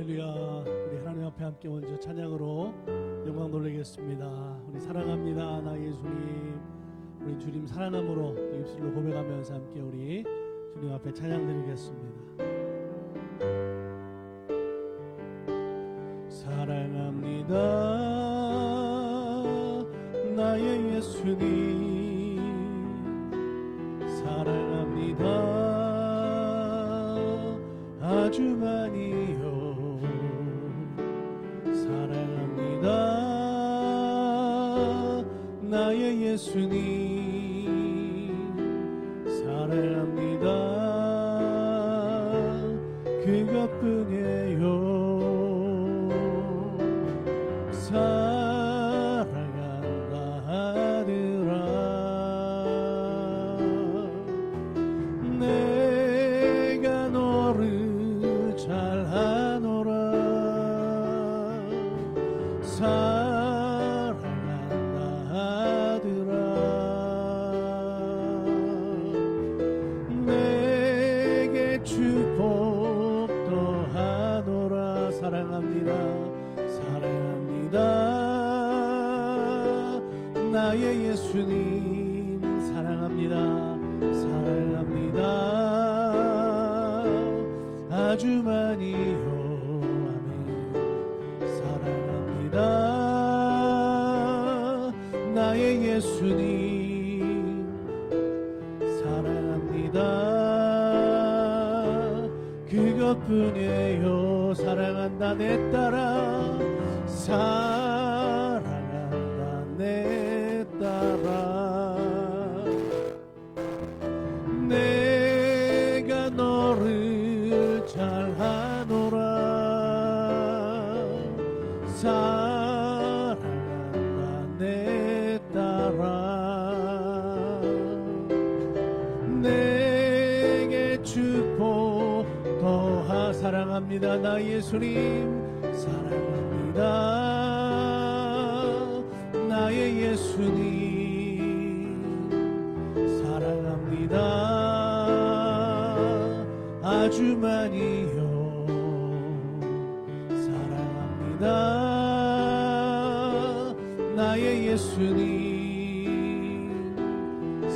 할렐루야. 우리 하나님 앞에 함께 먼저 찬양으로 영광 돌리겠습니다. 우리 사랑합니다 나 예수님. 우리 주님 사랑함으로 입술로 고백하면서 함께 우리 주님 앞에 찬양 드리겠습니다. 사랑합니다 나의 예수님. 사랑합니다 아주 많이요. 사랑합니다 나의 예수님. 사랑합니다 그것뿐이에요. 사랑한다 하더라. 내가 너를 잘하노라. 사랑한다 하더라. 내게 축복 더하노라. 사랑합니다 사랑합니다 나의 예수님. 사랑합니다 사랑합니다 아주 많이요. 아멘. 사랑합니다 나의 예수님. 사랑합니다 그것뿐이에요. 사랑한다 내 딸아. 사랑한다 내 딸아. 내가 너를 잘하노라. 사랑한다 내 딸아. 내게 축복 더하. 사랑합니다 나 예수님. 사랑합니다 나의 예수님. 사랑합니다 아주 많이요. 사랑합니다 나의 예수님.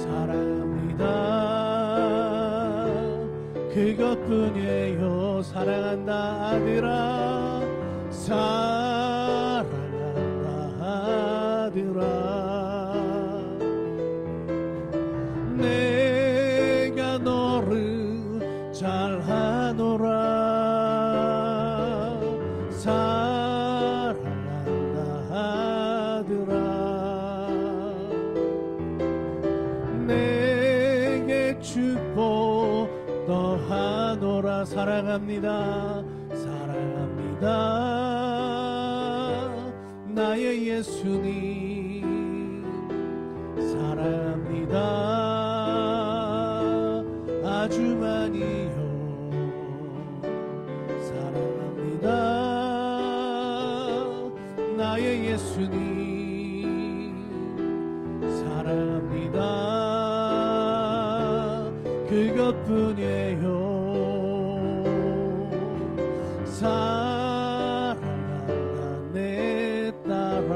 사랑합니다 그것뿐이에요. 사랑한다 아들아. 사랑한다 아들아. 내가 너를 잘하노라. 사랑한다 아들아. 내게 축복 더하노라. 사랑합니다 사랑합니다 나의 예수님. 사랑합니다 아주 많이요. 사랑합니다 나의 예수님. 사랑합니다 그것뿐이에요. 사랑한다 내 딸아.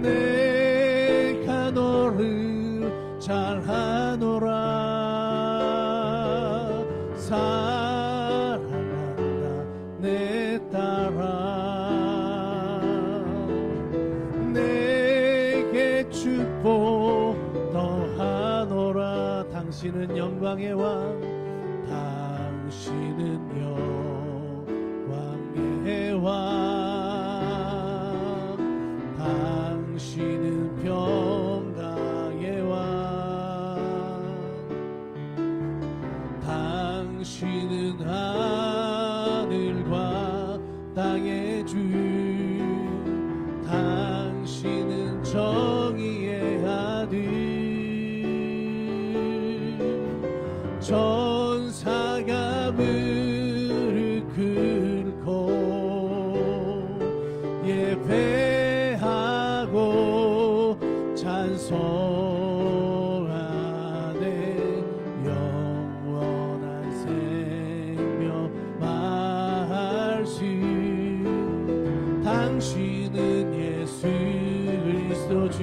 내가 너를 잘하노라. 사랑한다 내 딸아. 내게 축복 더하노라. 당신은 영광의 왕. 당신은 영광의 왕. 당신은 평강의 왕. 당신은 하늘과 땅의 주. 당신은 정의의 아들. 천사가 무릎 꿇고 예배하고 찬송하네. 영원한 생명 당신은 예수 그리스도 주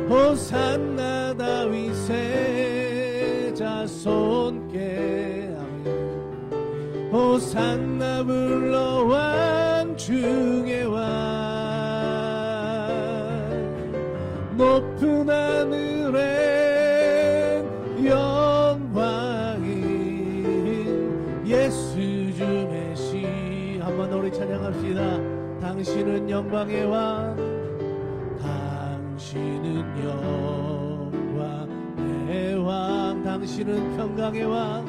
호산나 다윗의 자손께 호산나 불러 왕 중의 왕 높은 하늘엔 영광인 예수 주 메시 한번 우리 찬양합시다. 당신은 영광의 왕 당신은 영광의 왕 당신은 평강의 왕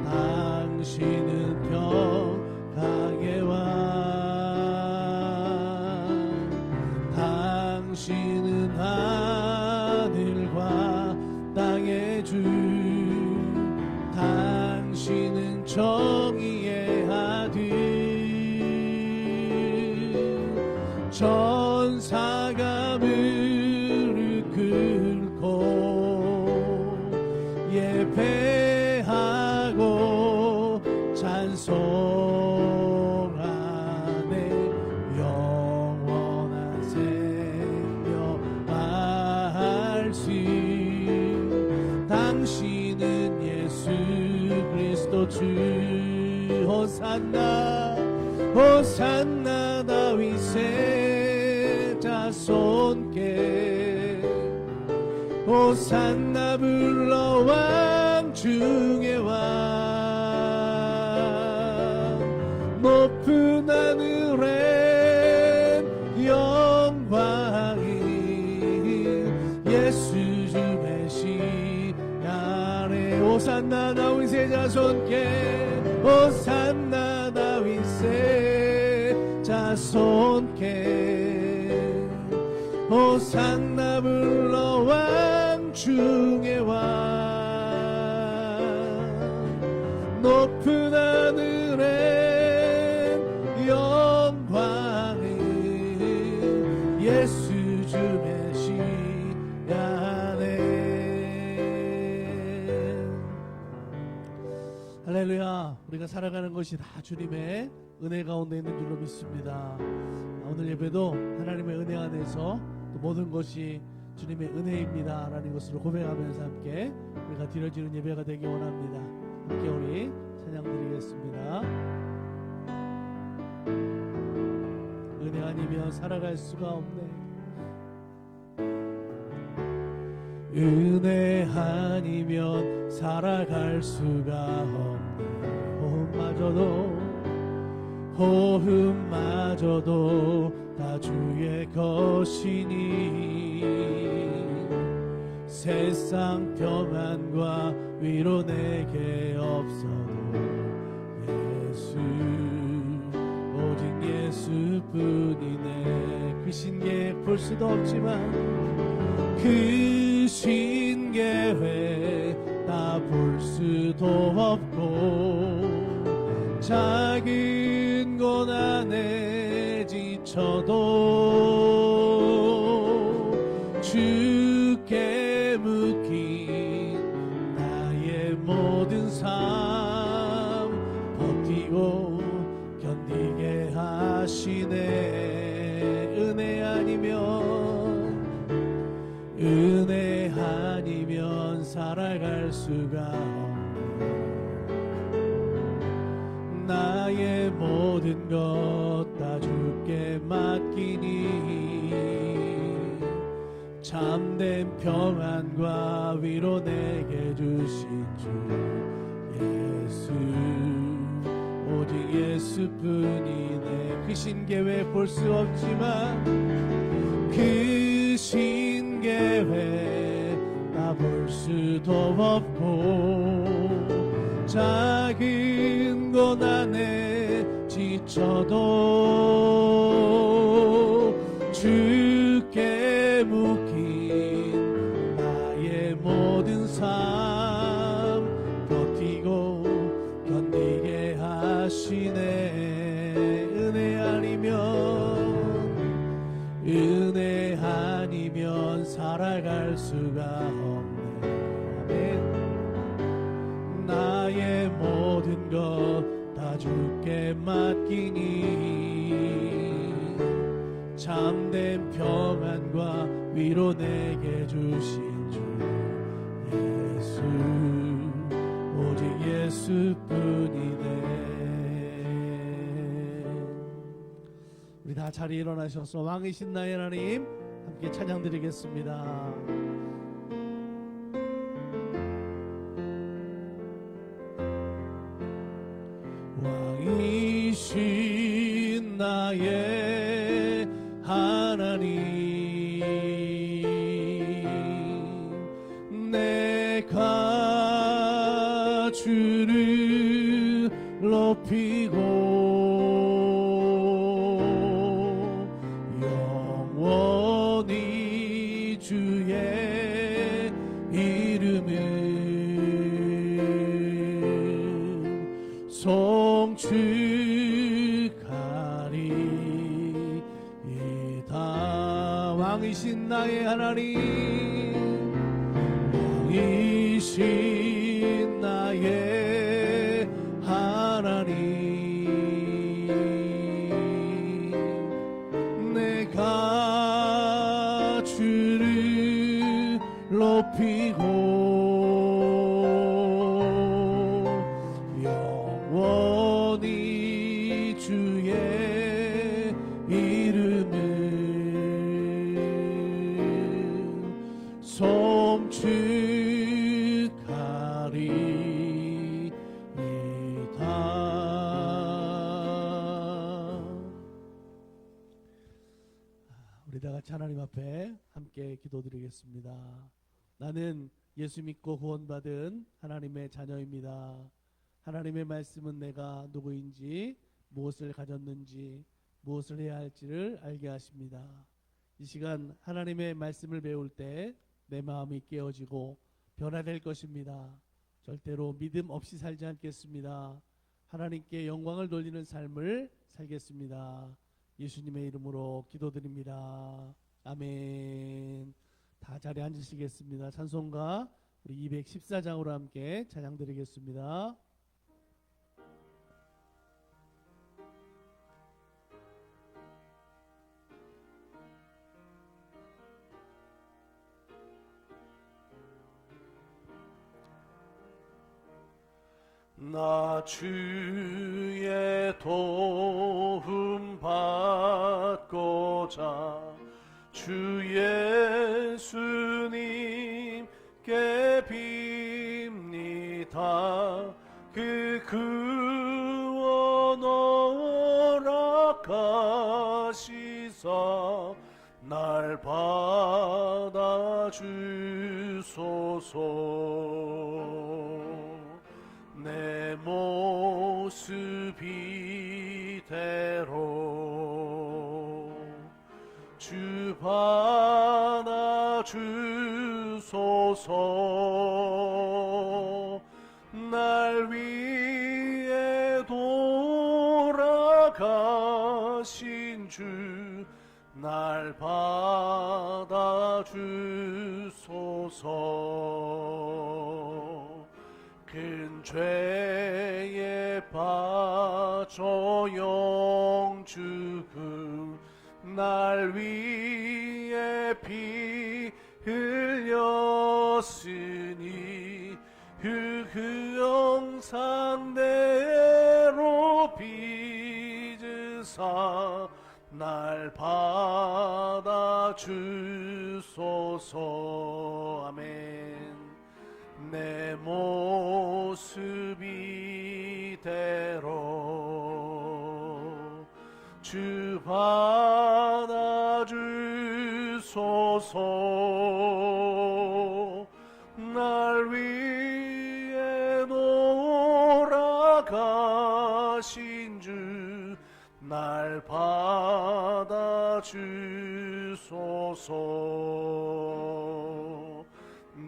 당신은 평강의 왕 당신은 하늘과 땅의 주 당신은 정의의 아들 전사가 무릎 꿇고 예배하고 찬송하네 영원한 생명 말씀 당신은 예수 그리스도 주 호산나 호산나 다윗의 자손께 호산나 불러 왕 중의 왕 높은 하늘엔 영광이 예수 주 메시아네 호산나 다윗의 자손께 호산나 다윗의 자손께 호산나 불러 왕 중의 왕 높은 하늘엔 영광이 예수 주 메시아네. 할렐루야. 우리가 살아가는 것이 다 주님의 은혜 가운데 있는 줄로 믿습니다. 오늘 예배도 하나님의 은혜 안에서 또 모든 것이 주님의 은혜입니다 라는 것을 고백하면서 함께 우리가 드려지는 예배가 되기 원합니다. 함께 우리 찬양 드리겠습니다. 은혜 아니면 살아갈 수가 없네. 은혜 아니면 살아갈 수가 없네. 호흡마저도 다 주의 것이니 세상 평안과 위로 내게 없어도 예수 오직 예수뿐이네. 그 신계 볼 수도 없지만 그 신계회 다 볼 수도 없고 작은 고난에 지쳐도 주께 묶인 나의 모든 삶 버티고 견디게 하시네. 은혜 아니면 살아갈 수가 없네. 나의 모든 것 다 주께 맡기니 참된 평안과 위로 내게 주신 주 예수 오직 예수뿐이네. 그 신계회 볼 수 없지만 그 신계회 다 볼 수도 없고 작은 고난에 지쳐도 주께 묶인 나의 모든 삶 버티고 견디게 하시네. 은혜 아니면 살아갈 수가 없네. 아멘. 나의 모든 것 다 다 주께 맡기니 참된 평안과 위로 내게 주신 주 예수 오직 예수뿐이네. 우리 다 자리에 일어나셔서 왕이신 나의 하나님 함께 찬양드리겠습니다. 왕이신 나의 하나님 내가 주를 높이고 영원히 주의 이름을 송축하리이다. 왕이신 나의 하나님 왕이신 나의 하나님 내가 주를 높이고 영원히 주의 이름을 송축하리이다. 우리 다 같이 하나님 앞에 함께 기도드리겠습니다. 나는 예수 믿고 구원받은 하나님의 자녀입니다. 하나님의 말씀은 내가 누구인지 무엇을 가졌는지 무엇을 해야 할지를 알게 하십니다. 이 시간 하나님의 말씀을 배울 때 내 마음이 깨어지고 변화될 것입니다. 절대로 믿음 없이 살지 않겠습니다. 하나님께 영광을 돌리는 삶을 살겠습니다. 예수님의 이름으로 기도드립니다. 아멘. 다 자리에 앉으시겠습니다. 찬송가 우리 214장으로 함께 찬양드리겠습니다. 나 주의 도움 받고자 주 예수님께 빕니다. 그 구원 허락하시사 날 받아주소서. 내 모습 이대로 주 받아주소서. 날 위해 돌아가신 주 날 받아주소서. 큰 죄에 빠져 영죽음 날 위해 피 흘렸으니 그 형상대로 빚으사 날 받아주소서. 아멘. 내 모습 이대로 주 받아주소서. 날 위해 돌아가신 주 날 받아주소서.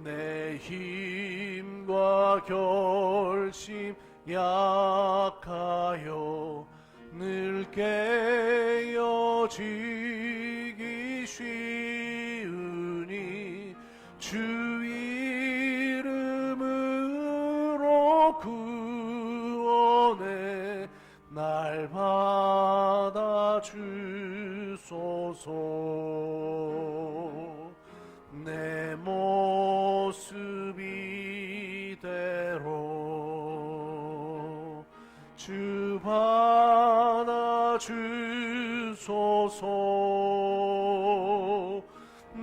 내 힘과 결심 약하여 늘 깨어지기 쉬우니 주 이름으로 구원해 내 모습 이대로 주 받아주소서.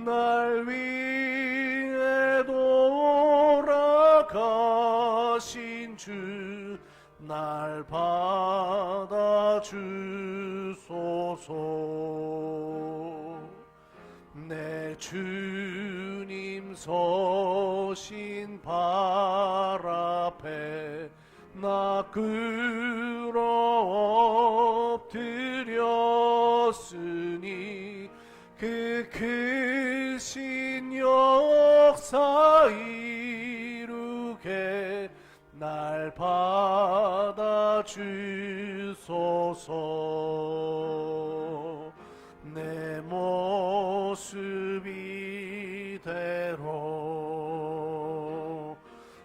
날 위해 돌아가신 주 날 받아주소서. 내 주님 서신 발 앞에 나 끌어 엎드렸으니 그 크신 역사 이루게 날 받아주소서. 내 모습 이대로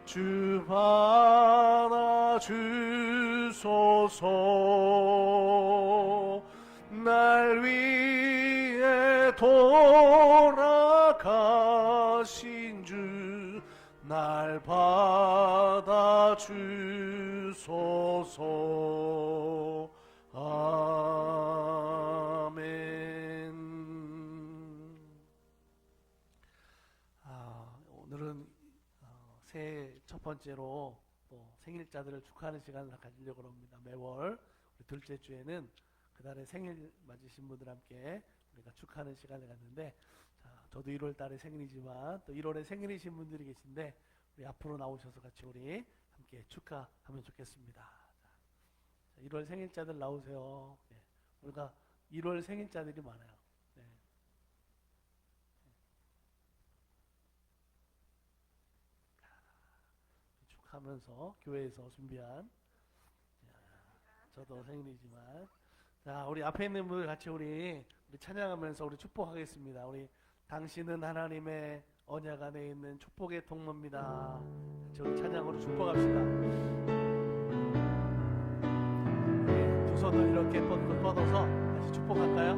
주 받아주소서. 날 위해 돌아가신 주 날 받아주소서. 아멘. 오늘은 새해 첫 번째로 또 생일자들을 축하하는 시간을 가지려고 합니다. 매월 우리 둘째 주에는 그달에 생일 맞으신 분들 함께 우리가 축하하는 시간을 갖는데, 저도 1월 달에 생일이지만 또 1월에 생일이신 분들이 계신데 우리 앞으로 나오셔서 같이 우리 함께 축하하면 좋겠습니다. 자, 1월 생일자들 나오세요. 네. 우리가 1월 생일자들이 많아요. 네. 축하하면서 교회에서 준비한, 저도 생일이지만, 자, 우리 앞에 있는 분들 같이 우리 찬양하면서 우리 축복하겠습니다. 우리 당신은 하나님의 언약 안에 있는 축복의 통로입니다. 우리 찬양으로 축복합시다. 네, 두 손을 이렇게 뻗어서 다시 축복할까요?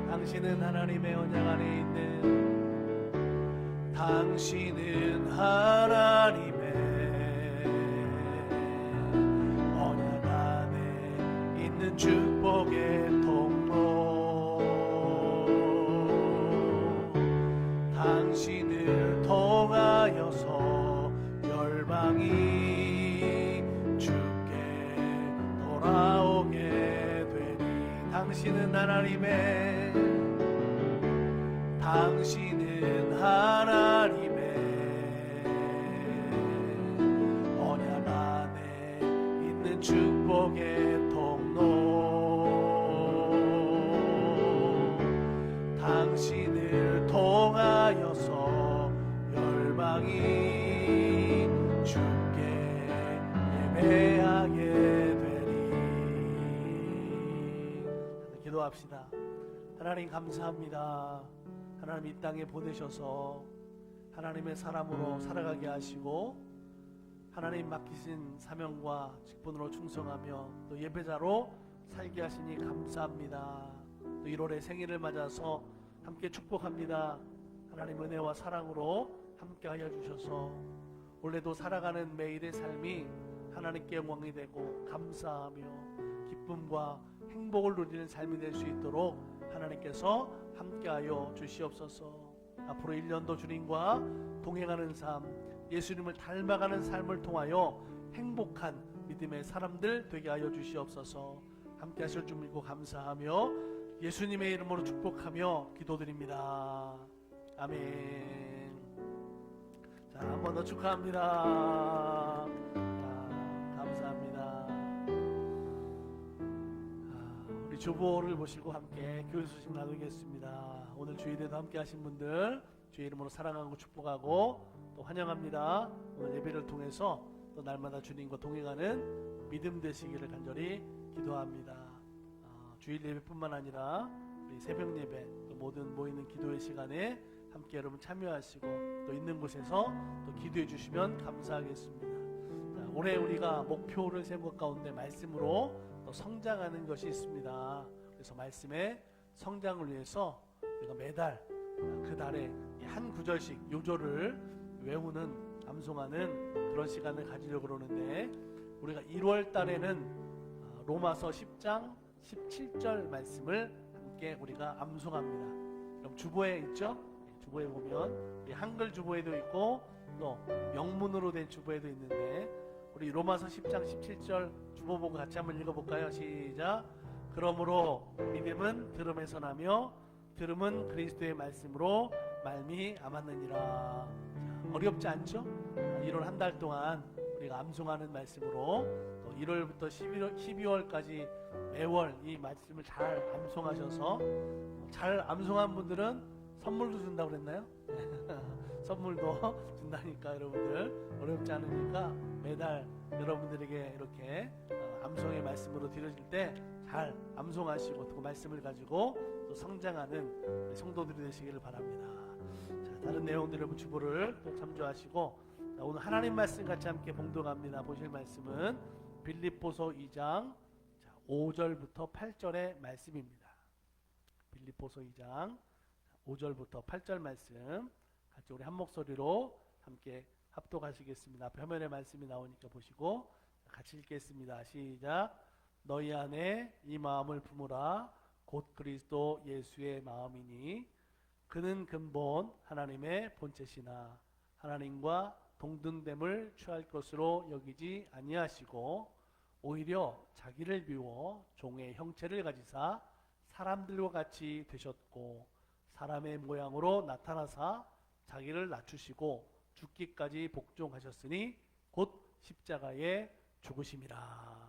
당신은 하나님의 언약 안에 있는, 당신은 하나님의 언약 안에 있는 축복의 통로. 당신을 통하여서 열방이 주께 돌아오게 되니. 당신은 하나님의, 당신은 하나님의 언약 안에 있는 축복의 통로. 당신을 통하여서 열방이 주께 예배하게 되리. 기도합시다. 하나님 감사합니다. 하나님 이 땅에 보내셔서 하나님의 사람으로 살아가게 하시고 하나님 맡기신 사명과 직분으로 충성하며 또 예배자로 살게 하시니 감사합니다. 또 1월의 생일을 맞아서 함께 축복합니다. 하나님 은혜와 사랑으로 함께 하여 주셔서 올해도 살아가는 매일의 삶이 하나님께 영광이 되고 감사하며 기쁨과 행복을 누리는 삶이 될 수 있도록 하나님께서 함께하여 주시옵소서. 앞으로 1년도 주님과 동행하는 삶, 예수님을 닮아가는 삶을 통하여 행복한 믿음의 사람들 되게 하여 주시옵소서. 함께 하실 줄 믿고 감사하며 예수님의 이름으로 축복하며 기도드립니다. 아멘. 자, 한 번 더 축하합니다. 감사합니다. 우리 주보를 보시고 함께 교회 소식 나누겠습니다. 오늘 주일에도 함께 하신 분들 주의 이름으로 사랑하고 축복하고 또 환영합니다. 오늘 예배를 통해서 또 날마다 주님과 동행하는 믿음 되시기를 간절히 기도합니다. 주일 예배뿐만 아니라 우리 새벽 예배 또 모든 모이는 기도의 시간에 함께 여러분 참여하시고 또 있는 곳에서 또 기도해 주시면 감사하겠습니다. 자, 올해 우리가 목표를 세운 것 가운데 말씀으로 또 성장하는 것이 있습니다. 그래서 말씀의 성장을 위해서 우리가 매달 그 달에 한 구절씩 요절을 외우는 암송하는 그런 시간을 가지려고 그러는데, 우리가 1월 달에는 로마서 10장 17절 말씀을 함께 우리가 암송합니다. 그럼 주보에 있죠? 주보에 보면 한글 주보에도 있고 또 영문으로 된 주보에도 있는데, 우리 로마서 10장 17절 주보 보고 같이 한번 읽어볼까요? 시작. 그러므로 믿음은 들음에서 나며 들음은 그리스도의 말씀으로 말미암았느니라. 어렵지 않죠? 1월 한 달 동안 우리가 암송하는 말씀으로 또 1월부터 12월까지 매월 이 말씀을 잘 암송하셔서, 잘 암송한 분들은 선물도 준다고 그랬나요? 선물도 준다니까 여러분들 어렵지 않으니까 매달 여러분들에게 이렇게 암송의 말씀으로 드려질 때 잘 암송하시고 또 그 말씀을 가지고 또 성장하는 성도들이 되시기를 바랍니다. 자, 다른 내용들의 주보를 또 참조하시고, 자, 오늘 하나님 말씀 같이 함께 봉독합니다. 보실 말씀은 빌립보서 2장 5절부터 8절의 말씀입니다. 빌립보서 2장 5절부터 8절 말씀 같이 우리 한 목소리로 함께 합독하시겠습니다. 앞에 화면에 말씀이 나오니까 보시고 같이 읽겠습니다. 시작. 너희 안에 이 마음을 품으라. 곧 그리스도 예수의 마음이니 그는 근본 하나님의 본체시나 하나님과 동등됨을 취할 것으로 여기지 아니하시고 오히려 자기를 비워 종의 형체를 가지사 사람들과 같이 되셨고 사람의 모양으로 나타나사 자기를 낮추시고 죽기까지 복종하셨으니 곧 십자가에 죽으심이라.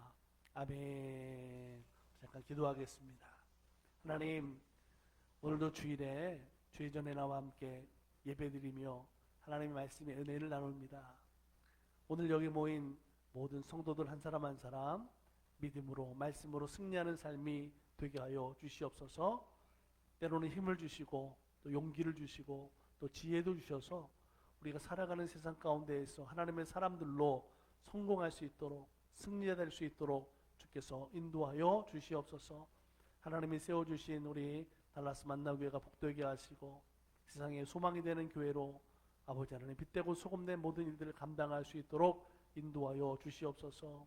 아멘. 잠깐 기도하겠습니다. 하나님, 오늘도 주일에 주의전에 나와 함께 예배드리며 하나님의 말씀의 은혜를 나눕니다. 오늘 여기 모인 모든 성도들 한 사람 한 사람 믿음으로 말씀으로 승리하는 삶이 되게 하여 주시옵소서. 때로는 힘을 주시고 또 용기를 주시고 또 지혜도 주셔서 우리가 살아가는 세상 가운데에서 하나님의 사람들로 성공할 수 있도록 승리가 될 수 있도록 주께서 인도하여 주시옵소서. 하나님이 세워주신 우리 달라스 만나교회가 복되게 하시고 세상에 소망이 되는 교회로 아버지 하나님 빛되고 소금된 모든 일들을 감당할 수 있도록 인도하여 주시옵소서.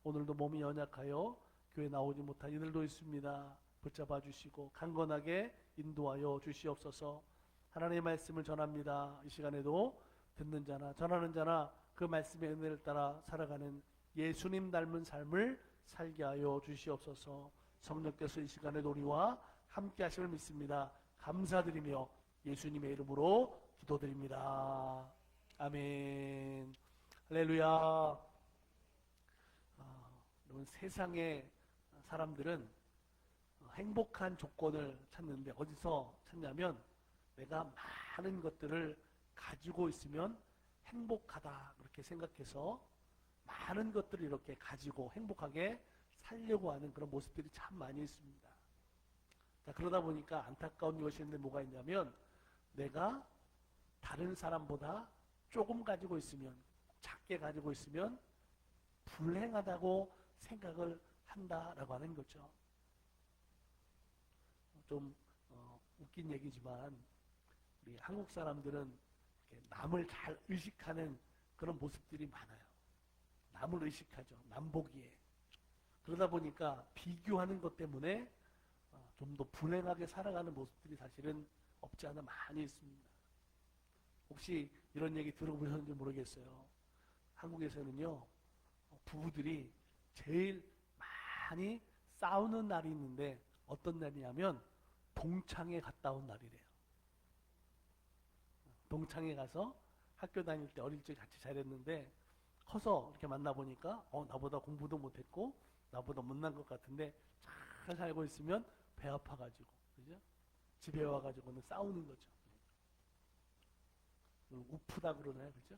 오늘도 몸이 연약하여 교회 나오지 못한 이들도 있습니다. 붙잡아 주시고 강건하게 인도하여 주시옵소서. 하나님의 말씀을 전합니다. 이 시간에도 듣는 자나 전하는 자나 그 말씀의 은혜를 따라 살아가는 예수님 닮은 삶을 살게 하여 주시옵소서. 성령께서 이 시간에도 우리와 함께 하심을 믿습니다. 감사드리며 예수님의 이름으로 기도드립니다. 아멘. 할렐루야. 여러분, 세상의 사람들은 행복한 조건을 찾는데 어디서 찾냐면 내가 많은 것들을 가지고 있으면 행복하다 그렇게 생각해서 많은 것들을 이렇게 가지고 행복하게 살려고 하는 그런 모습들이 참 많이 있습니다. 자, 그러다 보니까 안타까운 것이 있는데 뭐가 있냐면 내가 다른 사람보다 조금 가지고 있으면 작게 가지고 있으면 불행하다고 생각을 한다라고 하는 거죠. 좀 웃긴 얘기지만 우리 한국 사람들은 남을 잘 의식하는 그런 모습들이 많아요. 남을 의식하죠. 남보기에. 그러다 보니까 비교하는 것 때문에 좀 더 불행하게 살아가는 모습들이 사실은 없지 않아 많이 있습니다. 혹시 이런 얘기 들어보셨는지 모르겠어요. 한국에서는요, 부부들이 제일 많이 싸우는 날이 있는데 어떤 날이냐면 동창회 갔다 온 날이래요. 동창회 가서 학교 다닐 때 어릴 적 같이 잘했는데 커서 이렇게 만나보니까 나보다 공부도 못했고 나보다 못난 것 같은데 잘 살고 있으면 배 아파가지고, 그죠? 집에 와가지고는 싸우는 거죠. 우프다 그러나요, 그죠?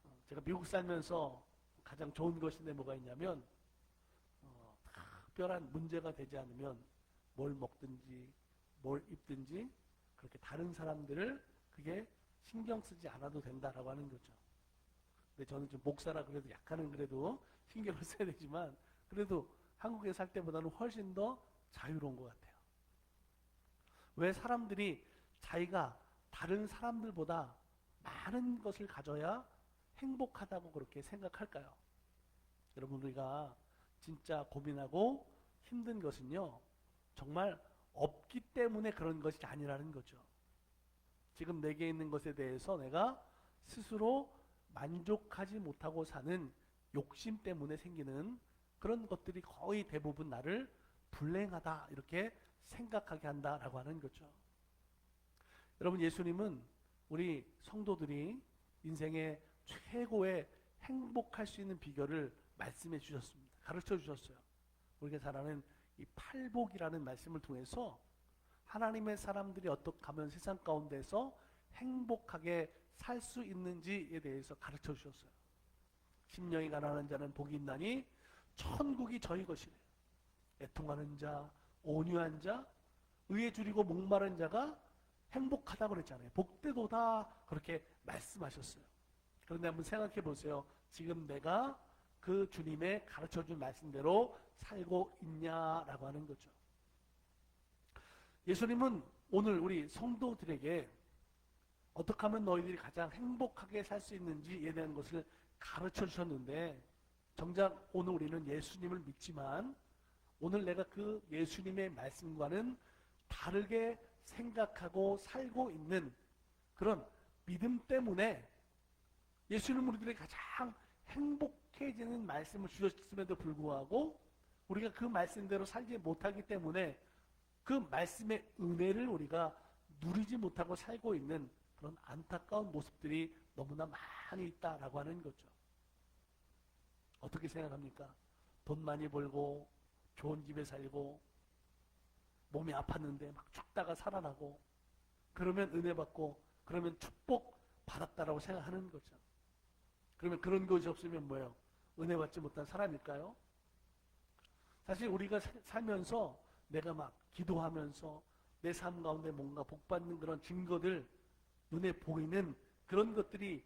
네. 제가 미국 살면서 가장 좋은 것인데 뭐가 있냐면 특별한 문제가 되지 않으면 뭘 먹든지 뭘 입든지 그렇게 다른 사람들을 그게 신경 쓰지 않아도 된다라고 하는 거죠. 근데 저는 좀 목사라 그래도 약간은 그래도 신경을 써야 되지만 그래도 한국에 살 때보다는 훨씬 더 자유로운 것 같아요. 왜 사람들이 자기가 다른 사람들보다 많은 것을 가져야 행복하다고 그렇게 생각할까요? 여러분, 우리가 진짜 고민하고 힘든 것은요, 정말 없기 때문에 그런 것이 아니라는 거죠. 지금 내게 있는 것에 대해서 내가 스스로 만족하지 못하고 사는 욕심 때문에 생기는 그런 것들이 거의 대부분 나를 불행하다 이렇게 생각하게 한다라고 하는 거죠. 여러분, 예수님은 우리 성도들이 인생의 최고의 행복할 수 있는 비결을 말씀해 주셨습니다. 가르쳐 주셨어요. 우리가 잘 아는 이 팔복이라는 말씀을 통해서 하나님의 사람들이 어떻게 하면 세상 가운데서 행복하게 살 수 있는지에 대해서 가르쳐 주셨어요. 심령이 가난한 자는 복이 있나니 천국이 저희 것이래요. 애통하는 자, 온유한 자, 의에 줄이고 목마른 자가 행복하다고 그랬잖아요. 복되도다 그렇게 말씀하셨어요. 그런데 한번 생각해 보세요. 지금 내가 그 주님의 가르쳐준 말씀대로 살고 있냐라고 하는 거죠. 예수님은 오늘 우리 성도들에게 어떻게 하면 너희들이 가장 행복하게 살 수 있는지에 대한 것을 가르쳐 주셨는데, 정작 오늘 우리는 예수님을 믿지만 오늘 내가 그 예수님의 말씀과는 다르게 생각하고 살고 있는 그런 믿음 때문에 예수님은 우리들에게 가장 행복해지는 말씀을 주셨음에도 불구하고 우리가 그 말씀대로 살지 못하기 때문에 그 말씀의 은혜를 우리가 누리지 못하고 살고 있는 그런 안타까운 모습들이 너무나 많이 있다라고 하는 거죠. 어떻게 생각합니까? 돈 많이 벌고 좋은 집에 살고 몸이 아팠는데 막 죽다가 살아나고 그러면 은혜 받고 그러면 축복 받았다라고 생각하는 거죠. 그러면 그런 것이 없으면 뭐예요? 은혜 받지 못한 사람일까요? 사실 우리가 살면서 내가 막 기도하면서 내 삶 가운데 뭔가 복받는 그런 증거들, 눈에 보이는 그런 것들이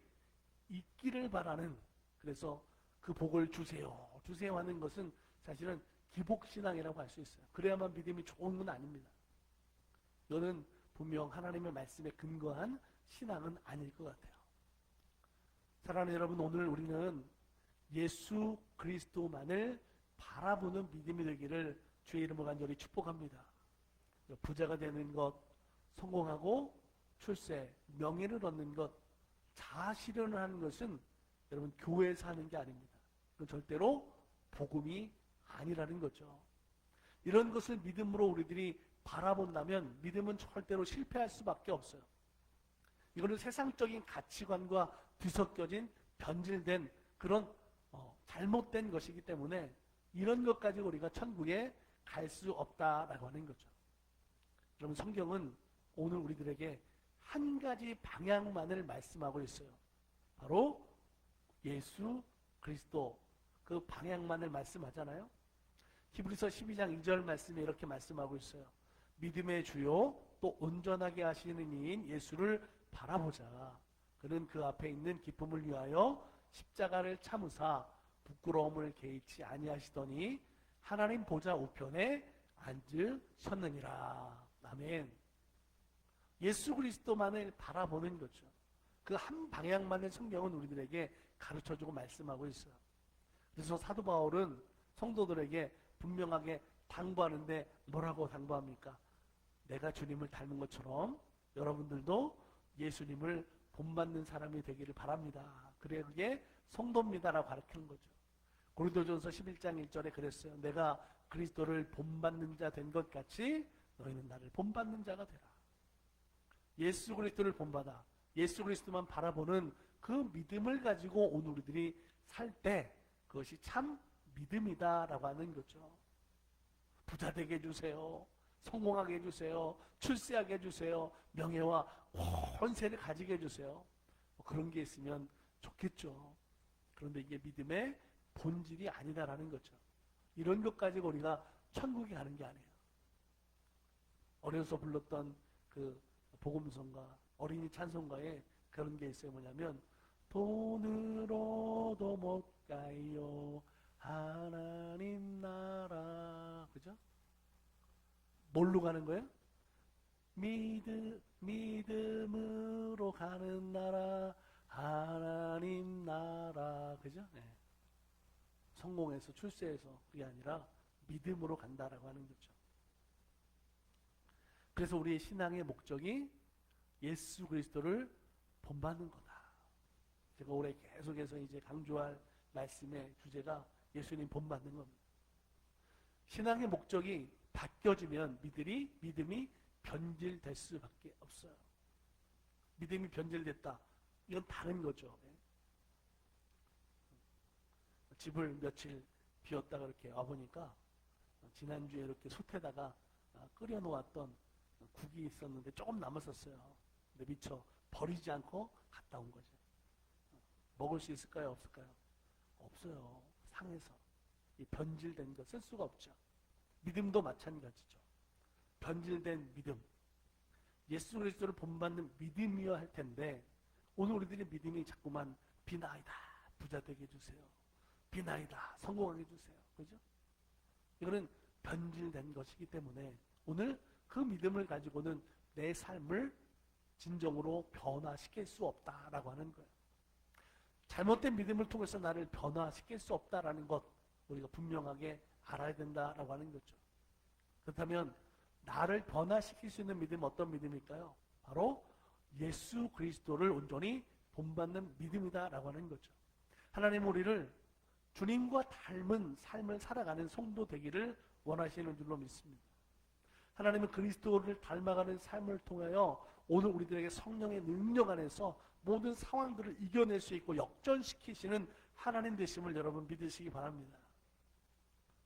있기를 바라는, 그래서 그 복을 주세요 하는 것은 사실은 기복신앙이라고 할 수 있어요. 그래야만 믿음이 좋은 건 아닙니다. 이거는 분명 하나님의 말씀에 근거한 신앙은 아닐 것 같아요. 사랑하는 여러분, 오늘 우리는 예수 그리스도만을 바라보는 믿음이 되기를 주의 이름으로 간절히 축복합니다. 부자가 되는 것, 성공하고 출세, 명예를 얻는 것, 자아실현을 하는 것은 여러분 교회에서 하는 게 아닙니다. 그건 절대로 복음이 아니라는 거죠. 이런 것을 믿음으로 우리들이 바라본다면 믿음은 절대로 실패할 수밖에 없어요. 이거는 세상적인 가치관과 뒤섞여진 변질된 그런 잘못된 것이기 때문에 이런 것 가지고 우리가 천국에 갈 수 없다라고 하는 거죠. 여러분, 성경은 오늘 우리들에게 한 가지 방향만을 말씀하고 있어요. 바로 예수 그리스도, 그 방향만을 말씀하잖아요. 히브리서 12장 2절 말씀에 이렇게 말씀하고 있어요. 믿음의 주요 또 온전하게 하시는 이인 예수를 바라보자. 그는 그 앞에 있는 기쁨을 위하여 십자가를 참으사 부끄러움을 개의치 아니하시더니 하나님 보좌 우편에 앉으셨느니라. 아멘. 예수 그리스도만을 바라보는 거죠. 그 한 방향만을 성경은 우리들에게 가르쳐주고 말씀하고 있어요. 그래서 사도 바울은 성도들에게 분명하게 당부하는데 뭐라고 당부합니까? 내가 주님을 닮은 것처럼 여러분들도 예수님을 본받는 사람이 되기를 바랍니다. 그게 성도입니다라고 가르치는 거죠. 고린도전서 11장 1절에 그랬어요. 내가 그리스도를 본받는 자 된 것 같이 너희는 나를 본받는 자가 되라. 예수 그리스도를 본받아 예수 그리스도만 바라보는 그 믿음을 가지고 오늘 우리들이 살 때 그것이 참 믿음이다라고 하는 거죠. 부자 되게 해주세요. 성공하게 해주세요. 출세하게 해주세요. 명예와 권세를 가지게 해주세요. 그런 게 있으면 좋겠죠. 그런데 이게 믿음의 본질이 아니다라는 거죠. 이런 것 가지고 우리가 천국에 가는 게 아니에요. 어려서 불렀던 그 복음성가, 어린이 찬송가에 그런 게 있어요. 뭐냐면 돈으로도 못 가요 하나님 나라, 그죠? 뭘로 가는 거예요? 믿음으로 가는 나라, 하나님 나라. 그죠? 네. 성공해서 출세해서 그게 아니라 믿음으로 간다라고 하는 거죠. 그래서 우리의 신앙의 목적이 예수 그리스도를 본받는 거다. 제가 올해 계속해서 이제 강조할 말씀의 주제가 예수님 본받는 겁니다. 신앙의 목적이 바뀌어지면 믿음이 변질될 수밖에 없어요. 믿음이 변질됐다. 이건 다른 거죠. 집을 며칠 비웠다가 이렇게 와보니까 지난주에 이렇게 솥에다가 끓여놓았던 국이 있었는데 조금 남았었어요. 근데 미처 버리지 않고 갔다 온 거죠. 먹을 수 있을까요? 없을까요? 없어요. 상해서. 이 변질된 거 쓸 수가 없죠. 믿음도 마찬가지죠. 변질된 믿음. 예수 그리스도를 본받는 믿음이어야 할 텐데 오늘 우리들의 믿음이 자꾸만 비나이다. 부자 되게 해주세요. 비나이다. 성공하게 해주세요. 그죠? 이거는 변질된 것이기 때문에 오늘 그 믿음을 가지고는 내 삶을 진정으로 변화시킬 수 없다라고 하는 거예요. 잘못된 믿음을 통해서 나를 변화시킬 수 없다라는 것 우리가 분명하게 알아야 된다라고 하는 거죠. 그렇다면 나를 변화시킬 수 있는 믿음 어떤 믿음일까요? 바로 예수 그리스도를 온전히 본받는 믿음이다라고 하는 거죠. 하나님 우리를 주님과 닮은 삶을 살아가는 성도 되기를 원하시는 줄로 믿습니다. 하나님은 그리스도를 닮아가는 삶을 통하여 오늘 우리들에게 성령의 능력 안에서 모든 상황들을 이겨낼 수 있고 역전시키시는 하나님 되심을 여러분 믿으시기 바랍니다.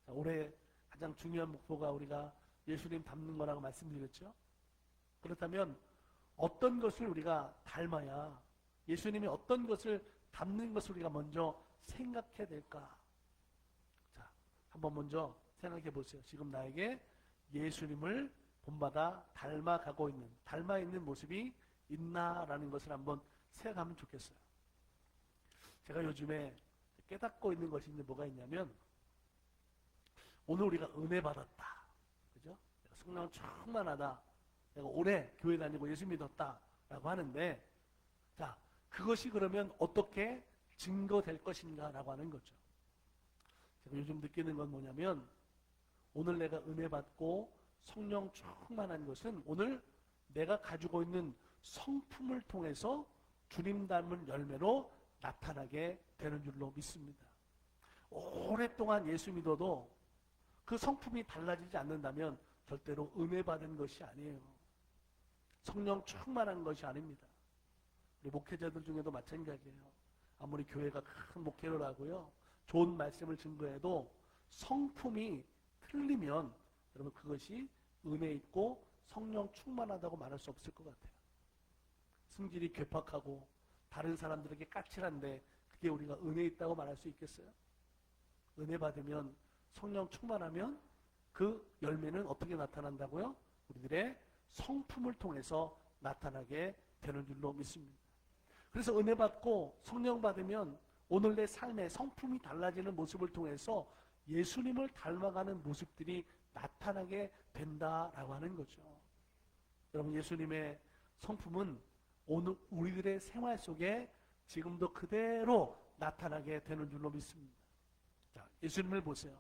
자, 올해 가장 중요한 목표가 우리가 예수님 닮는 거라고 말씀드렸죠. 그렇다면 어떤 것을 우리가 닮아야 예수님이 어떤 것을 닮는 것을 우리가 먼저 생각해야 될까? 자, 한번 먼저 생각해 보세요. 지금 나에게 예수님을 본받아 닮아가고 있는, 닮아 있는 모습이 있나라는 것을 한번 생각하면 좋겠어요. 제가 요즘에 깨닫고 있는 것이 이제 뭐가 있냐면 오늘 우리가 은혜 받았다. 그죠? 내가 성령 충만하다. 내가 오래 교회 다니고 예수 믿었다. 라고 하는데 자, 그것이 그러면 어떻게 증거될 것인가 라고 하는 거죠. 제가 요즘 느끼는 건 뭐냐면 오늘 내가 은혜 받고 성령 충만한 것은 오늘 내가 가지고 있는 성품을 통해서 주님 닮은 열매로 나타나게 되는 줄로 믿습니다. 오랫동안 예수 믿어도 그 성품이 달라지지 않는다면 절대로 은혜 받은 것이 아니에요. 성령 충만한 것이 아닙니다. 우리 목회자들 중에도 마찬가지예요. 아무리 교회가 큰 목회를 하고요. 좋은 말씀을 증거해도 성품이 틀리면 여러분 그것이 은혜 있고 성령 충만하다고 말할 수 없을 것 같아요. 성질이 괴팍하고 다른 사람들에게 까칠한데 그게 우리가 은혜 있다고 말할 수 있겠어요? 은혜 받으면 성령 충만하면 그 열매는 어떻게 나타난다고요? 우리들의 성품을 통해서 나타나게 되는 줄로 믿습니다. 그래서 은혜 받고 성령 받으면 오늘 내 삶의 성품이 달라지는 모습을 통해서 예수님을 닮아가는 모습들이 나타나게 된다라고 하는 거죠. 여러분 예수님의 성품은 오늘 우리들의 생활 속에 지금도 그대로 나타나게 되는 줄로 믿습니다. 자, 예수님을 보세요.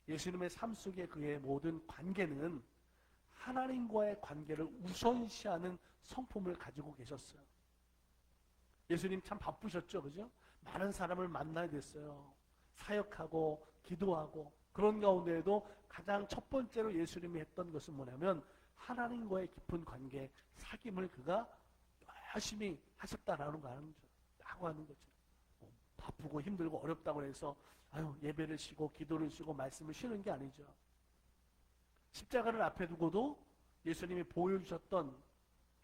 예수님의 삶 속에 그의 모든 관계는 하나님과의 관계를 우선시하는 성품을 가지고 계셨어요. 예수님 참 바쁘셨죠, 그죠? 많은 사람을 만나야 됐어요. 사역하고 기도하고 그런 가운데에도 가장 첫 번째로 예수님이 했던 것은 뭐냐면 하나님과의 깊은 관계, 사귐을 그가 열심히 하셨다라고 하는 거죠. 바쁘고 힘들고 어렵다고 해서 예배를 쉬고 기도를 쉬고 말씀을 쉬는 게 아니죠. 십자가를 앞에 두고도 예수님이 보여주셨던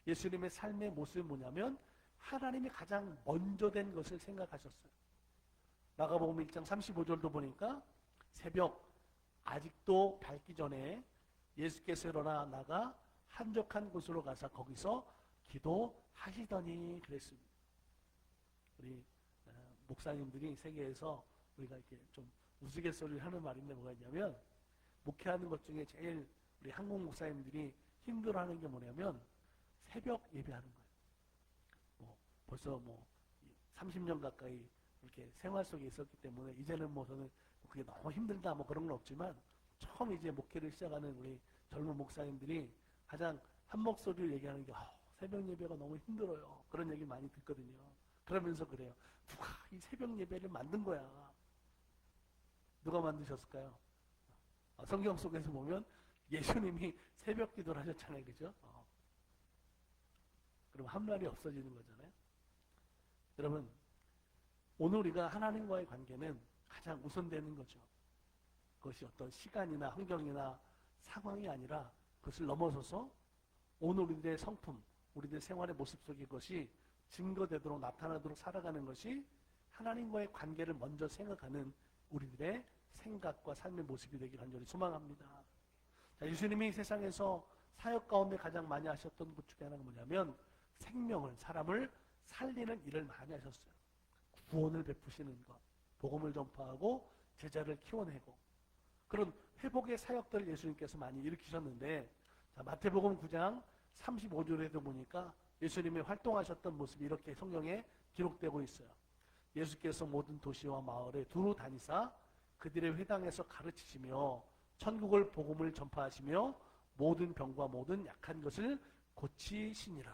예수님의 삶의 모습이 뭐냐면 하나님이 가장 먼저 된 것을 생각하셨어요. 마가복음 1장 35절도 보니까 새벽 아직도 밝기 전에 예수께서 일어나 나가 한적한 곳으로 가서 거기서 기도하시더니 그랬습니다. 우리 목사님들이 세계에서 우리가 이렇게 좀 우스갯소리를 하는 말인데 뭐가 있냐면 목회하는 것 중에 제일 우리 한국 목사님들이 힘들어하는 게 뭐냐면 새벽 예배하는 거예요. 벌써 30년 가까이 이렇게 생활 속에 있었기 때문에 이제는 저는 그게 너무 힘들다 그런 건 없지만, 처음 이제 목회를 시작하는 우리 젊은 목사님들이 가장 한 목소리로 얘기하는 게 새벽 예배가 너무 힘들어요. 그런 얘기 많이 듣거든요. 그러면서 그래요. 누가 이 새벽 예배를 만든 거야? 누가 만드셨을까요? 성경 속에서 보면 예수님이 새벽 기도를 하셨잖아요. 그죠? 그럼 한 말이 없어지는 거잖아요. 여러분, 오늘 우리가 하나님과의 관계는 가장 우선되는 거죠. 그것이 어떤 시간이나 환경이나 상황이 아니라 그것을 넘어서서 오늘 우리들의 성품, 우리들의 생활의 모습 속에 그것이 증거되도록 나타나도록 살아가는 것이 하나님과의 관계를 먼저 생각하는 우리들의 생각과 삶의 모습이 되길 간절히 소망합니다. 자, 예수님이 세상에서 사역 가운데 가장 많이 하셨던 것 중에 하나가 뭐냐면 생명을, 사람을 살리는 일을 많이 하셨어요. 구원을 베푸시는 것, 복음을 전파하고 제자를 키워내고, 그런 회복의 사역들을 예수님께서 많이 일으키셨는데, 자, 마태복음 9장 35절에도 보니까 예수님이 활동하셨던 모습이 이렇게 성경에 기록되고 있어요. 예수께서 모든 도시와 마을에 두루 다니사 그들의 회당에서 가르치시며 천국을 복음을 전파하시며 모든 병과 모든 약한 것을 고치시니라.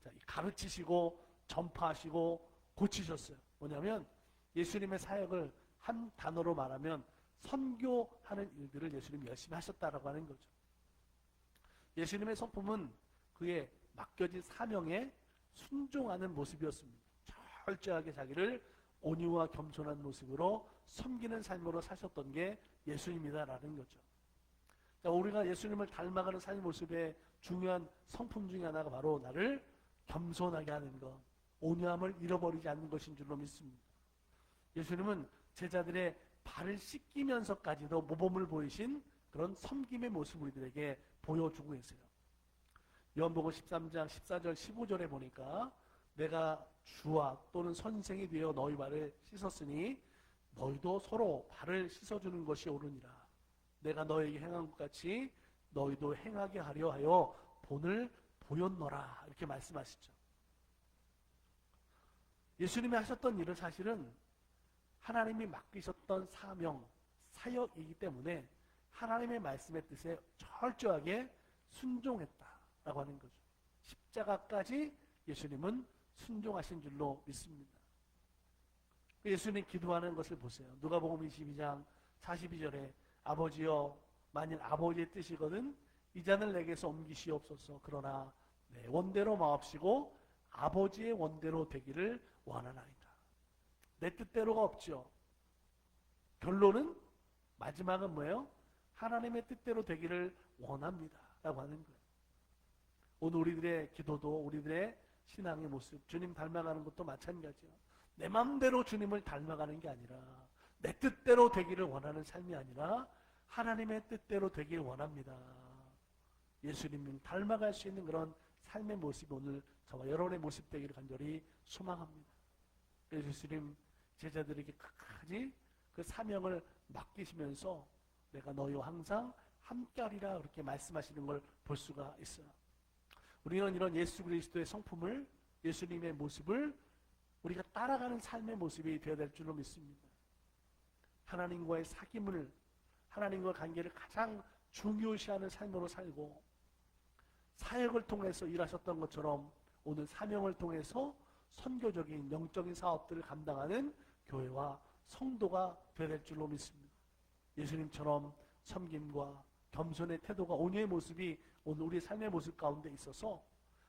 자, 가르치시고 전파하시고 고치셨어요. 뭐냐면 예수님의 사역을 한 단어로 말하면 선교하는 일들을 예수님이 열심히 하셨다라고 하는 거죠. 예수님의 성품은 그의 맡겨진 사명에 순종하는 모습이었습니다. 철저하게 자기를 온유와 겸손한 모습으로 섬기는 삶으로 사셨던 게 예수님이다라는 거죠. 자, 우리가 예수님을 닮아가는 삶의 모습의 중요한 성품 중에 하나가 바로 나를 겸손하게 하는 것, 온유함을 잃어버리지 않는 것인 줄로 믿습니다. 예수님은 제자들의 발을 씻기면서까지도 모범을 보이신 그런 섬김의 모습을 우리들에게 보여주고 계세요. 요한복음 13장 14절 15절에 보니까 내가 주와 또는 선생이 되어 너희 발을 씻었으니 너희도 서로 발을 씻어주는 것이 옳으니라. 내가 너에게 행한 것 같이 너희도 행하게 하려 하여 본을 보였노라. 이렇게 말씀하시죠. 예수님이 하셨던 일은 사실은 하나님이 맡기셨던 사명, 사역이기 때문에 하나님의 말씀의 뜻에 철저하게 순종했다라고 하는 거죠. 십자가까지 예수님은 순종하신 줄로 믿습니다. 예수님 기도하는 것을 보세요. 누가복음 22장 42절에 아버지여 만일 아버지의 뜻이거든 이 잔을 내게서 옮기시옵소서. 그러나 내 원대로 마옵시고 아버지의 원대로 되기를 원하나이다. 내 뜻대로가 없죠. 결론은 마지막은 뭐예요? 하나님의 뜻대로 되기를 원합니다 라고 하는 거예요. 오늘 우리들의 기도도 우리들의 신앙의 모습, 주님 닮아가는 것도 마찬가지예요. 내 마음대로 주님을 닮아가는 게 아니라 내 뜻대로 되기를 원하는 삶이 아니라 하나님의 뜻대로 되기를 원합니다. 예수님을 닮아갈 수 있는 그런 삶의 모습이 오늘 저와 여러분의 모습 되기를 간절히 소망합니다. 예수님 제자들에게 끝까지 그 사명을 맡기시면서 내가 너희와 항상 함께하리라 그렇게 말씀하시는 걸 볼 수가 있어요. 우리는 이런 예수 그리스도의 성품을, 예수님의 모습을 우리가 따라가는 삶의 모습이 되어야 될 줄로 믿습니다. 하나님과의 사귐을, 하나님과 관계를 가장 중요시하는 삶으로 살고 사역을 통해서 일하셨던 것처럼 오늘 사명을 통해서 선교적인 영적인 사업들을 감당하는 교회와 성도가 되어야 될 줄로 믿습니다. 예수님처럼 섬김과 겸손의 태도가 온유의 모습이 오늘 우리의 삶의 모습 가운데 있어서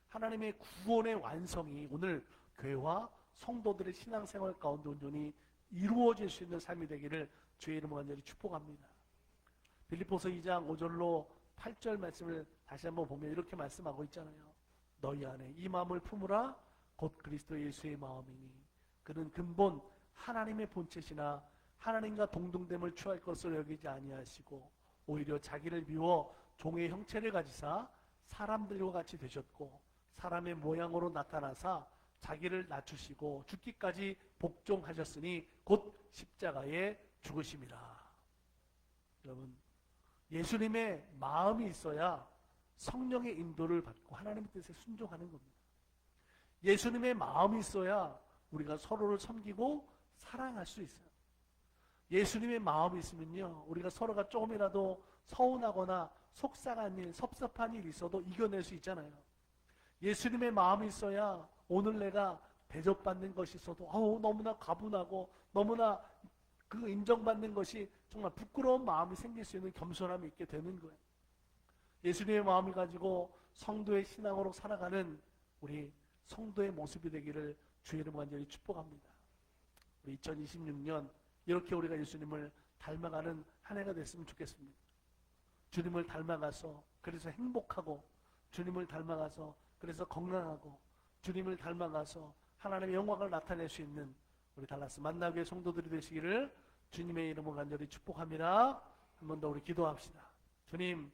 하나님의 구원의 완성이 오늘 교회와 성도들의 신앙생활 가운데 온전히 이루어질 수 있는 삶이 되기를 주의 이름으로 간절히 축복합니다. 빌립보서 2장 5절로 8절 말씀을 다시 한번 보면 이렇게 말씀하고 있잖아요. 너희 안에 이 마음을 품으라 곧 그리스도 예수의 마음이니 그는 근본 하나님의 본체시나 하나님과 동등됨을 취할 것을 여기지 아니하시고 오히려 자기를 비워 종의 형체를 가지사 사람들과 같이 되셨고 사람의 모양으로 나타나사 자기를 낮추시고 죽기까지 복종하셨으니 곧 십자가에 죽으심이라. 여러분, 예수님의 마음이 있어야 성령의 인도를 받고 하나님의 뜻에 순종하는 겁니다. 예수님의 마음이 있어야 우리가 서로를 섬기고 사랑할 수 있어요. 예수님의 마음이 있으면요, 우리가 서로가 조금이라도 서운하거나 속상한 일, 섭섭한 일이 있어도 이겨낼 수 있잖아요. 예수님의 마음이 있어야 오늘 내가 대접받는 것이 있어도 너무나 가분하고 너무나 그 인정받는 것이 정말 부끄러운 마음이 생길 수 있는 겸손함이 있게 되는 거예요. 예수님의 마음을 가지고 성도의 신앙으로 살아가는 우리 성도의 모습이 되기를 주의 이름으로 간절히 축복합니다. 우리 2026년 이렇게 우리가 예수님을 닮아가는 한 해가 됐으면 좋겠습니다. 주님을 닮아가서 그래서 행복하고, 주님을 닮아가서 그래서 건강하고, 주님을 닮아가서 하나님의 영광을 나타낼 수 있는 우리 달라스 만나교회 성도들이 되시기를 주님의 이름으로 간절히 축복합니다. 한 번 더 우리 기도합시다. 주님,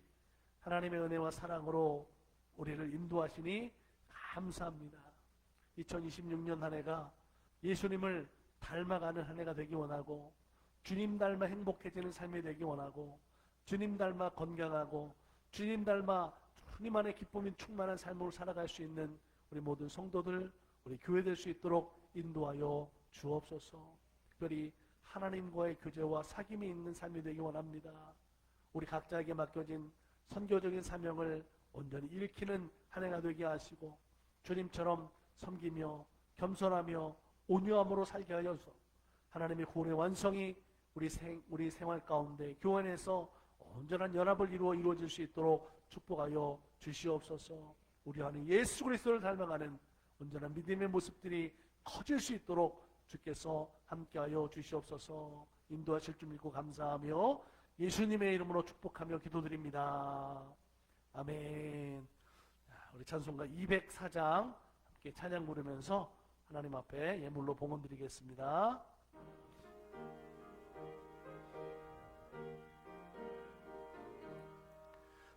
하나님의 은혜와 사랑으로 우리를 인도하시니 감사합니다. 2026년 한 해가 예수님을 닮아가는 한 해가 되기 원하고, 주님 닮아 행복해지는 삶이 되기 원하고, 주님 닮아 건강하고, 주님 닮아 주님 안에 기쁨이 충만한 삶으로 살아갈 수 있는 우리 모든 성도들, 우리 교회 될 수 있도록 인도하여 주옵소서. 특별히 하나님과의 교제와 사귐이 있는 삶이 되기 원합니다. 우리 각자에게 맡겨진 선교적인 사명을 온전히 일으키는 한 해가 되게 하시고, 주님처럼 섬기며 겸손하며 온유함으로 살게 하여서 하나님의 구원의 완성이 우리 생활 가운데 교환에서 온전한 연합을 이루어질 수 있도록 축복하여 주시옵소서. 우리 안에 예수 그리스도를 닮아가는 온전한 믿음의 모습들이 커질 수 있도록 주께서 함께하여 주시옵소서. 인도하실 줄 믿고 감사하며 예수님의 이름으로 축복하며 기도드립니다. 아멘. 우리 찬송가 204장 함께 찬양 부르면서 하나님 앞에 예물로 봉헌 드리겠습니다.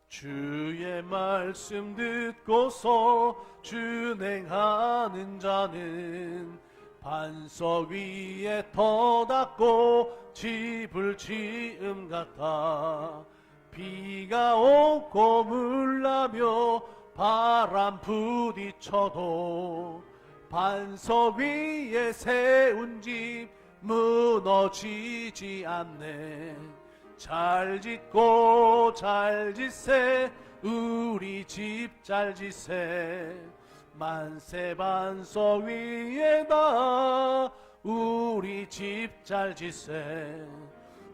주의 말씀 듣고서 준행하는 자는 반석 위에 터닫고 집을 지음 같아. 비가 오고 물나며 바람 부딪혀도 반석 위에 세운 집 무너지지 않네. 잘 짓고 잘 짓세 우리 집 잘 짓세. 만세 반석 위에다 우리 집 잘 짓세.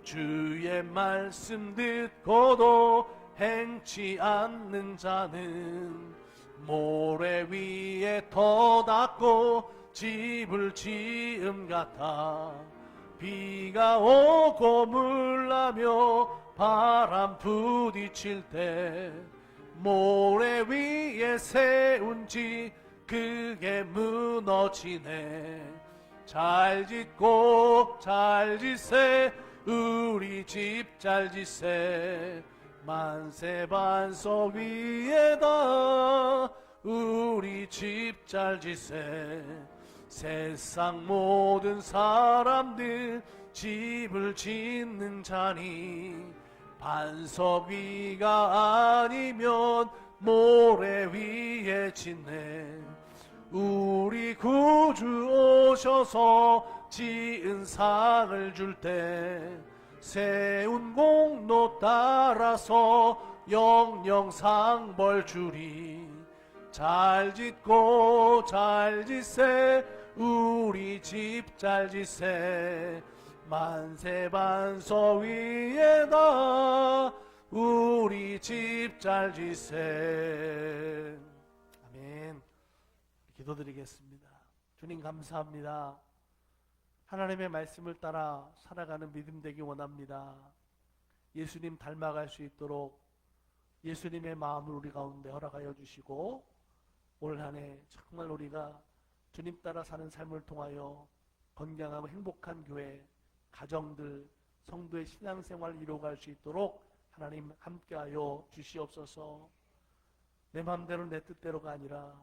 주의 말씀 듣고도 행치 않는 자는 모래 위에 터닫고 집을 지음 같아. 비가 오고 물나며 바람 부딪힐 때 모래 위에 세운 집 그게 무너지네. 잘 짓고 잘 짓세 우리 집 잘 짓세. 만세 반석 위에다 우리 집 잘 짓세. 세상 모든 사람들 집을 짓는 자니 반석 위가 아니면 모래 위에 짓네. 우리 구주 오셔서 지은 상을 줄 때 세운 공로 따라서 영영 상벌 주리. 잘 짓고 잘 짓세 우리 집 잘 짓세. 만세 반석 위에다 우리 집 잘 짓세. 아멘. 기도드리겠습니다. 주님 감사합니다. 하나님의 말씀을 따라 살아가는 믿음 되기 원합니다. 예수님 닮아갈 수 있도록 예수님의 마음을 우리 가운데 허락하여 주시고, 올 한 해 정말 우리가 주님 따라 사는 삶을 통하여 건강하고 행복한 교회, 가정들, 성도의 신앙생활을 이루어갈 수 있도록 하나님 함께하여 주시옵소서. 내 마음대로 내 뜻대로가 아니라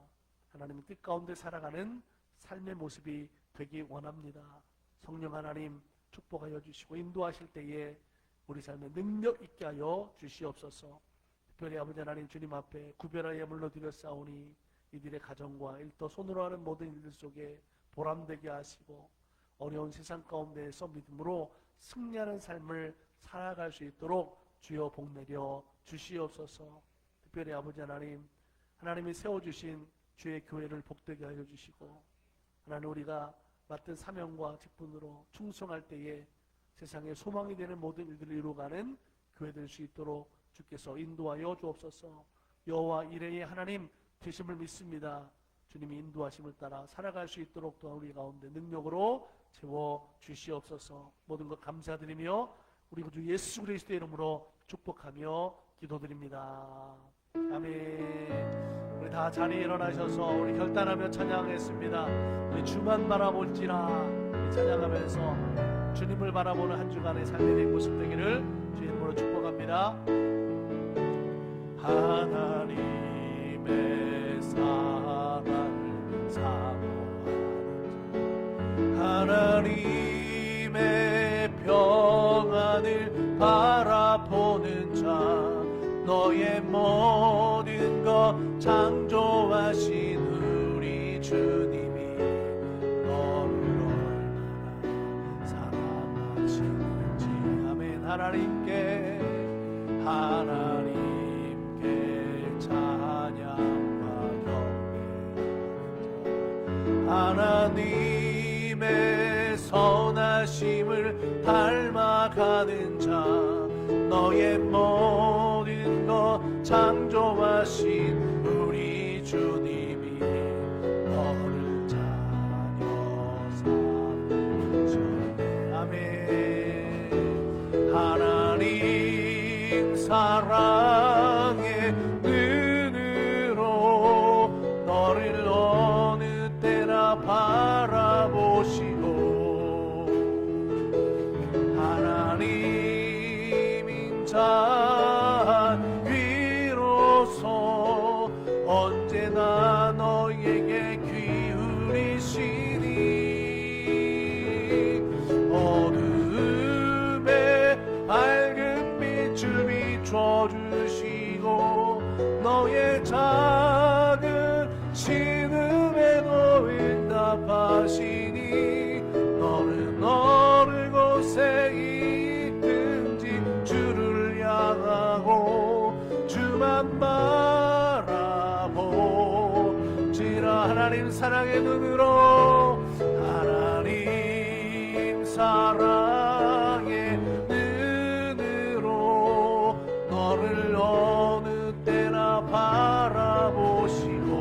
하나님의 뜻 가운데 살아가는 삶의 모습이 되기 원합니다. 성령 하나님 축복하여 주시고 인도하실 때에 우리 삶에 능력 있게 하여 주시옵소서. 특별히 아버지 하나님 주님 앞에 구별하여 예물로 드렸사오니 이들의 가정과 일터 손으로 하는 모든 일들 속에 보람되게 하시고 어려운 세상 가운데에서 믿음으로 승리하는 삶을 살아갈 수 있도록 주여 복 내려 주시옵소서. 특별히 아버지 하나님, 하나님이 세워주신 주의 교회를 복되게 하여 주시고 하나님 우리가 맡은 사명과 직분으로 충성할 때에 세상에 소망이 되는 모든 일들을 이루어가는 교회 될 수 있도록 주께서 인도하여 주옵소서. 여호와 이레의 하나님 되심을 믿습니다. 주님이 인도하심을 따라 살아갈 수 있도록 또한 우리 가운데 능력으로 채워 주시옵소서. 모든 것 감사드리며 우리 구주 예수 그리스도의 이름으로 축복하며 기도드립니다. 아멘. 우리 다 자리에 일어나셔서 우리 결단하며 찬양하겠습니다. 우리 주만 바라볼지라 찬양하면서 주님을 바라보는 한 주간의 삶의 모습 되기를 주의 이름으로 축복합니다. 하나님의 사랑을 사모하는 자, 하나님의 평안을 바라보는 자, 너의 모든 것 창조하신 우리 주님이 너를 얼마나 사랑하시는지. 아멘. 하나님께 찬양과 경배하는 자, 하나님의 선하심을 닮아가는 자, 너의 모든 것 창조하신 우리 주님이 너를 자녀 삼으셨네. 아멘. 하나님 사랑의 눈으로 너를 어느 때나 바라보시고 하나님 자 위로서 언제나 너에게 기울이시니 어둠에 밝은 빛을 비춰주시고 너의 작은 신음에도 응답하시니 너는 어느 곳에 주를 향하고 주만 바라보지라. 하나님 사랑의 눈으로 하나님 사랑의 눈으로 너를 어느 때나 바라보시고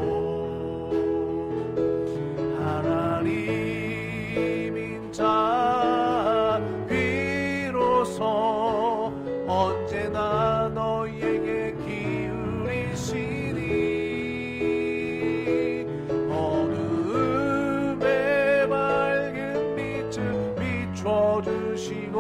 하나님인 자 위로서 언제나 너에게 기울이시니 어둠에 밝은 빛을 비춰주시고